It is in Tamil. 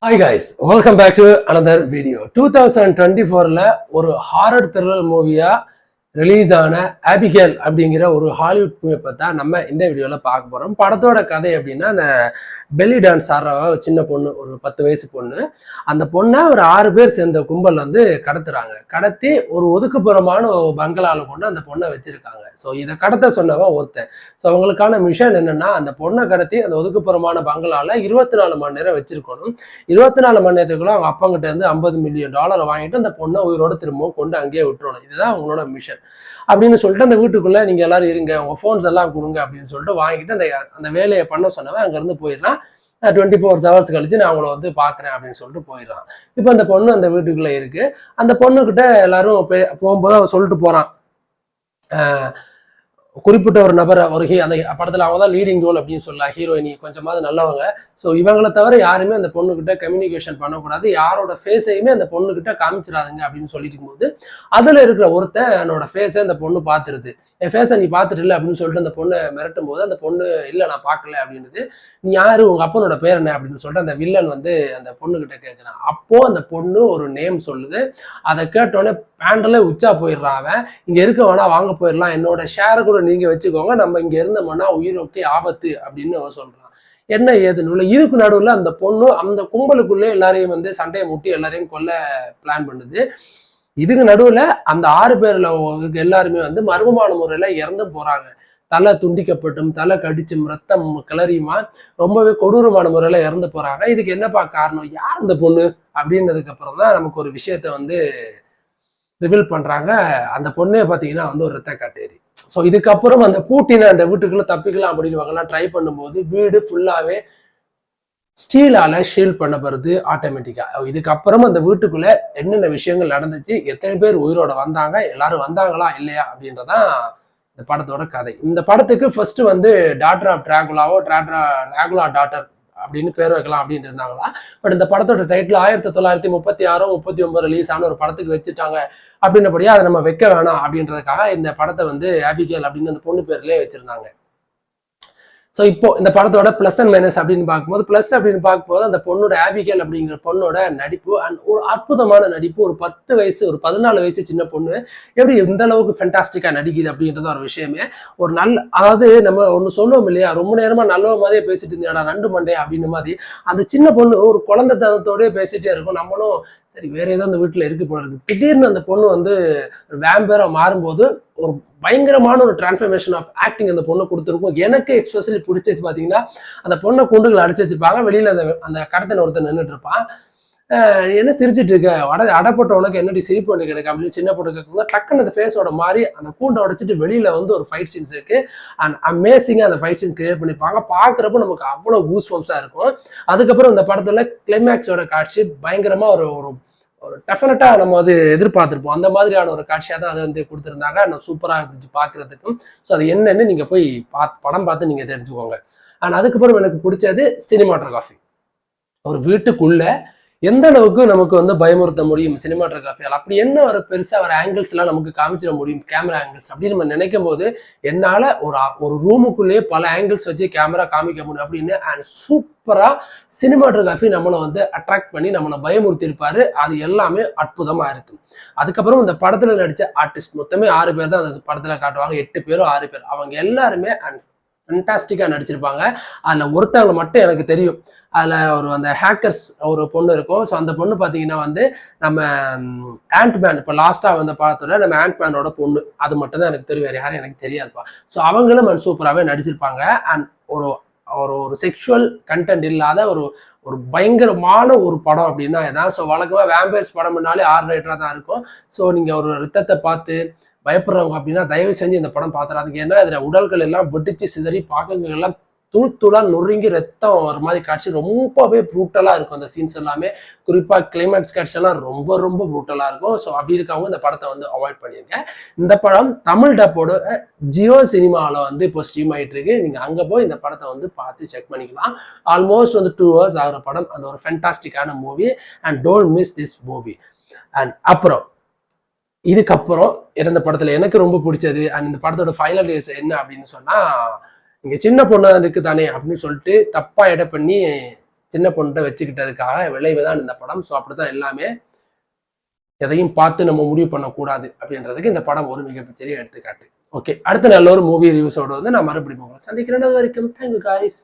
Hi guys, welcome back to another video. 2024ல ஒரு ஹாரர் த்ரில்லர் மூவியா ரிலீஸ் ஆன ஆபிகேல் அப்படிங்கிற ஒரு ஹாலிவுட் மூவியை பார்த்தா நம்ம இந்த வீடியோவில் பார்க்க போகிறோம். படத்தோட கதை அப்படின்னா, அந்த பெல்லி டான்ஸ் ஆடுறவ சின்ன பொண்ணு, ஒரு 10 வயசு பொண்ணு. அந்த பொண்ணை ஒரு 6 பேர் சேர்ந்த கும்பல் வந்து கடத்துறாங்க. கடத்தி ஒரு ஒதுக்குப்புறமான பங்களாவில் கொண்டு அந்த பொண்ணை வச்சிருக்காங்க. ஸோ இதை கடத்த சொன்னவன் ஒருத்தன். ஸோ அவங்களுக்கான மிஷன் என்னன்னா, அந்த பொண்ணை கடத்தி அந்த ஒதுக்குப்புறமான பங்களாவில் 24 மணி நேரம் வச்சிருக்கணும். 24 மணி நேரத்துக்குள்ள அவங்க அப்பங்கிட்ட இருந்து $50 மில்லியன் வாங்கிட்டு அந்த பொண்ணை உயிரோட திரும்பவும் கொண்டு அங்கேயே விட்டுறணும். இதுதான் அவங்களோட மிஷன். அப்படின்னு சொல்லிட்டு அந்த வீட்டுக்குள்ள நீங்க எல்லாரும் இருங்க, உங்க போன்ஸ் எல்லாம் கொடுங்க அப்படின்னு சொல்லிட்டு வாங்கிட்டு அந்த வேலையை பண்ண சொன்னவன் அங்க இருந்து போயிடறான். 24 ஹவர்ஸ் கழிச்சு நான் அவங்கள வந்து பாக்குறேன் அப்படின்னு சொல்லிட்டு போயிடறான். இப்ப அந்த பொண்ணு அந்த வீட்டுக்குள்ள இருக்கு. அந்த பொண்ணுகிட்ட எல்லாரும் போகும்போது அவன் சொல்லிட்டு போறான், குறிப்பிட்ட ஒரு நபர் அந்த படத்துல அவங்க தான் லீடிங் ரோல் அப்படின்னு சொல்லலாம், ஹீரோயினி கொஞ்சமாவது நல்லவங்க. ஸோ இவங்களை தவிர யாருமே அந்த பொண்ணுகிட்ட கம்யூனிகேஷன் பண்ணக்கூடாது, யாரோட ஃபேஸையுமே அந்த பொண்ணுகிட்ட காமிச்சிடாதுங்க அப்படின்னு சொல்லிட்டு இருக்கும்போது அதுல இருக்கிற ஒருத்தன் என்னோட ஃபேஸை அந்த பொண்ணு பார்த்துருது. என் ஃபேஸை நீ பார்த்துட்டு இல்லை அப்படின்னு சொல்லிட்டு அந்த பொண்ணை மிரட்டும் போது அந்த பொண்ணு இல்லை நான் பார்க்கல அப்படின்னுது. நீ யாரு, உங்க அப்பனோட பேர் என்ன அப்படின்னு சொல்லிட்டு அந்த வில்லன் வந்து அந்த பொண்ணுகிட்ட கேட்கிறான். அப்போ அந்த பொண்ணு ஒரு நேம் சொல்லுது. அதை கேட்டோடனே பேண்டல உச்சா போயிடுறான். அவன் இங்க இருக்க வேணா, வாங்க போயிடலாம், என்னோட ஷேரை கூட நீங்க வச்சுக்கோங்க, நம்ம இங்க இருந்தோம்னா உயிரோக்கே ஆபத்து அப்படின்னு அவன் சொல்றான். என்ன ஏதுன்னு இதுக்கு நடுவில் அந்த பொண்ணு அந்த கும்பலுக்குள்ளே எல்லாரையும் வந்து சண்டையை முட்டி எல்லாரையும் கொல்ல பிளான் பண்ணுது. இதுக்கு நடுவுல அந்த 6 பேர்ல எல்லாருமே வந்து மர்மமான முறையில இறந்து போறாங்க. தலை துண்டிக்கப்பட்டும், தலை கடிச்சும், ரத்தம் கிளறியுமா ரொம்பவே கொடூரமான முறையில இறந்து போறாங்க. இதுக்கு என்னப்பா காரணம், யார் இந்த பொண்ணு அப்படின்றதுக்கு அப்புறம் தான் நமக்கு ஒரு விஷயத்த வந்து ரிவீல் பண்றாங்க. அந்த பொண்ணே பாத்தீங்கன்னா வந்து ஒரு ரத்த காட்டேரி. ஸோ இதுக்கப்புறம் அந்த பூட்டின அந்த வீட்டுக்குள்ள தப்பிக்கலாம் அப்படின்னு ட்ரை பண்ணும்போது வீடு ஃபுல்லாவே ஸ்டீலால ஷீல்ட் பண்ணப்படுது ஆட்டோமேட்டிக்கா. இதுக்கப்புறம் அந்த வீட்டுக்குள்ள என்னென்ன விஷயங்கள் நடந்துச்சு, எத்தனை பேர் உயிரோட வந்தாங்க, எல்லாரும் வந்தாங்களா இல்லையா அப்படின்றதான் இந்த படத்தோட கதை. இந்த படத்துக்கு ஃபர்ஸ்ட் வந்து டாட்டர் ஆஃப் டிராகுலாவோ டிராகுலா டாட்டர் அப்படின்னு பேர் வைக்கலாம் அப்படின்னு இருந்தாங்களா. பட் இந்த படத்தோட டைட்டில் 1936-39 ரிலீஸ் ஆன ஒரு படத்துக்கு வச்சுட்டாங்க. அப்படின்னபடியா அதை நம்ம வைக்க வேணாம் அப்படின்றதுக்காக இந்த படத்தை வந்து ஆபிகேல் அப்படின்னு அந்த பொண்ணு பேர்லயே வச்சிருந்தாங்க. ஸோ இப்போ இந்த படத்தோட பிளஸ் அண்ட் மைனஸ் அப்படின்னு பார்க்கும்போது, பிளஸ் அப்படின்னு பார்க்கும்போது அந்த பொண்ணோட ஆபிகேல் அப்படிங்கிற பொண்ணோட நடிப்பு அண்ட் ஒரு அற்புதமான நடிப்பு. ஒரு 10 வயசு ஒரு 14 வயசு சின்ன பொண்ணு எப்படி இந்த அளவுக்கு ஃபென்டாஸ்டிக்கா நடிக்குது அப்படின்றது ஒரு விஷயமே. ஒரு அதாவது நம்ம ஒன்று சொல்லுவோம் இல்லையா, ரொம்ப நேரமா நல்ல மாதிரியே பேசிட்டு இருந்தேடா நண்டு மண்டே அப்படின்னு மாதிரி அந்த சின்ன பொண்ணு ஒரு குழந்தை தனத்தோடய பேசிட்டே இருக்கும். நம்மளும் சரி வேற ஏதோ அந்த வீட்டுல இருக்கு போல இருக்கு. திடீர்னு அந்த பொண்ணு வந்து வேம்பேரா மாறும்போது ஒரு பயங்கரமான ஒரு டிரான்ஸ்ஃபர்மேஷன் ஆஃப் ஆக்டிங் அந்த பொண்ணை கொடுத்துருக்கும். எனக்கு எக்ஸ்பெஷலி பிடிச்சது பாத்தீங்கன்னா, அந்த பொண்ணை குண்டுகள் அடிச்சு வச்சிருப்பாங்க, வெளியில அந்த கடத்தன ஒருத்தர் நின்றுட்டு இருப்பான். என்ன சிரிச்சிட்டு இருக்க, அடப்பட்ட உனக்கு என்னடி சிரிப்பு ஒன்று கிடைக்கும் அப்படின்னு சின்ன பொண்ணு கேட்கும்போது டக்குன்னு அந்த ஃபேஸோட மாதிரி அந்த கூண்டை உடைச்சிட்டு வெளியில வந்து ஒரு ஃபைட் சீன்ஸ் இருக்கு. அண்ட் அமேசிங்கா அந்த ஃபைட் சீன் கிரியேட் பண்ணிருப்பாங்க. பாக்குறப்ப நமக்கு அவ்வளவு கூஸ் பம்ஸா இருக்கும். அதுக்கப்புறம் இந்த படத்துல கிளைமேக்ஸோட காட்சி பயங்கரமா ஒரு ஒரு டெஃபினட்டா நம்ம அது எதிர்பார்த்திருப்போம். அந்த மாதிரியான ஒரு காட்சியா தான் அதை வந்து கொடுத்துருந்தாங்க. நான் சூப்பரா இருந்துச்சு பாக்குறதுக்கும். ஸோ அது என்னன்னு நீங்க போய் படம் பார்த்து நீங்க தெரிஞ்சுக்கோங்க. அண்ட் அதுக்கப்புறம் எனக்கு பிடிச்சது சினிமாட்டோகிராஃபி. ஒரு வீட்டுக்குள்ள எந்த அளவுக்கு நமக்கு வந்து பயமுறுத்த முடியும் சினிமாட்டோகிராஃபியால், அப்படி என்ன ஒரு பெருசா ஒரு ஆங்கிள்ஸ் எல்லாம் நமக்கு காமிச்சிட முடியும், கேமரா ஆங்கிள்ஸ் அப்படின்னு நம்ம நினைக்கும் போது என்னால ஒரு ரூமுக்குள்ளேயே பல ஆங்கிள்ஸ் வச்சு கேமரா காமிக்க முடியும் அப்படின்னு. அண்ட் சூப்பரா சினிமாட்டோகிராஃபி நம்மளை வந்து அட்ராக்ட் பண்ணி நம்மளை பயமுறுத்தி இருப்பாரு. அது எல்லாமே அற்புதமா இருக்கு. அதுக்கப்புறம் இந்த படத்துல நடிச்ச ஆர்டிஸ்ட் மொத்தமே 6 பேர் தான் அந்த படத்துல காட்டுவாங்க. 8 பேரும் 6 பேர் அவங்க எல்லாருமே ஃபண்டாஸ்டிக்கா நடிச்சிருப்பாங்க. அதுல ஒருத்தவங்க மட்டும் எனக்கு தெரியும். அதுல அந்த ஹேக்கர்ஸ் ஒரு பொண்ணு இருக்கும். ஸோ அந்த பொண்ணு பாத்தீங்கன்னா வந்து நம்ம ஆண்ட்மேன் இப்போ லாஸ்டா வந்து பார்த்தோம்னா நம்ம ஆண்ட்மேனோட பொண்ணு, அது மட்டும் தான் எனக்கு தெரியும், வேற யாரும் எனக்கு தெரியாதுப்பா. ஸோ அவங்களும் சூப்பராகவே நடிச்சிருப்பாங்க. அண்ட் ஒரு ஒரு ஒரு செக்ஷுவல் கண்டென்ட் இல்லாத ஒரு பயங்கரமான ஒரு படம் அப்படின்னா இதான். ஸோ வழக்கமா வேம்பயர்ஸ் படம்னாலே R-rated தான் இருக்கும். ஸோ நீங்க ஒரு ரத்தத்தை பார்த்து பயப்படுறவங்க அப்படின்னா தயவு செஞ்சு இந்த படம் பார்த்துறாதுங்க. ஏன்னா இதுல உடல்கள் எல்லாம் வெடிச்சு சிதறி பாக்கங்கள் எல்லாம் தூளா நொறுங்கி ரத்தம் ஒரு மாதிரி காட்சி ரொம்பவே ப்ரூட்டலா இருக்கும். அந்த சீன்ஸ் எல்லாமே குறிப்பா கிளைமேக்ஸ் காட்சி எல்லாம் ரொம்ப ரொம்ப ப்ரூட்டலா இருக்கும். ஸோ அப்படி இருக்கவங்க இந்த படத்தை வந்து அவாய்ட் பண்ணிருக்கேன். இந்த படம் தமிழ் டப்போட ஜியோ சினிமாவில் வந்து இப்போ ஸ்ட்ரீம் ஆயிட்டு இருக்கு. நீங்க அங்க போய் இந்த படத்தை வந்து பார்த்து செக் பண்ணிக்கலாம். ஆல்மோஸ்ட் வந்து 2 hours ஆகிற படம். அந்த ஒரு ஃபேண்டாஸ்டிக்கான movie. And don't miss this movie. And அப்புறம் இதுக்கப்புறம் இந்த படத்துல எனக்கு ரொம்ப பிடிச்சது அண்ட் இந்த படத்தோட ஃபைனல் என்ன அப்படின்னு சொன்னா, இங்க சின்ன பொண்ணு இருக்கு தானே அப்படின்னு சொல்லிட்டு தப்பா எடை பண்ணி சின்ன பொண்ணை வச்சுக்கிட்டதுக்காக விளைவு தான் இந்த படம். ஸோ அப்படிதான் எல்லாமே எதையும் பார்த்து நம்ம முடிவு பண்ணக்கூடாது அப்படின்றதுக்கு இந்த படம் ஒரு மிகப்பெரிய எடுத்துக்காட்டு. ஓகே, அடுத்த நல்ல ஒரு மூவி ரிவ்யூஸோட வந்து நான் மறுபடியும் உங்களை சந்திக்கிறேன். அது வரைக்கும் தேங்க்யூ காய்ஸ்.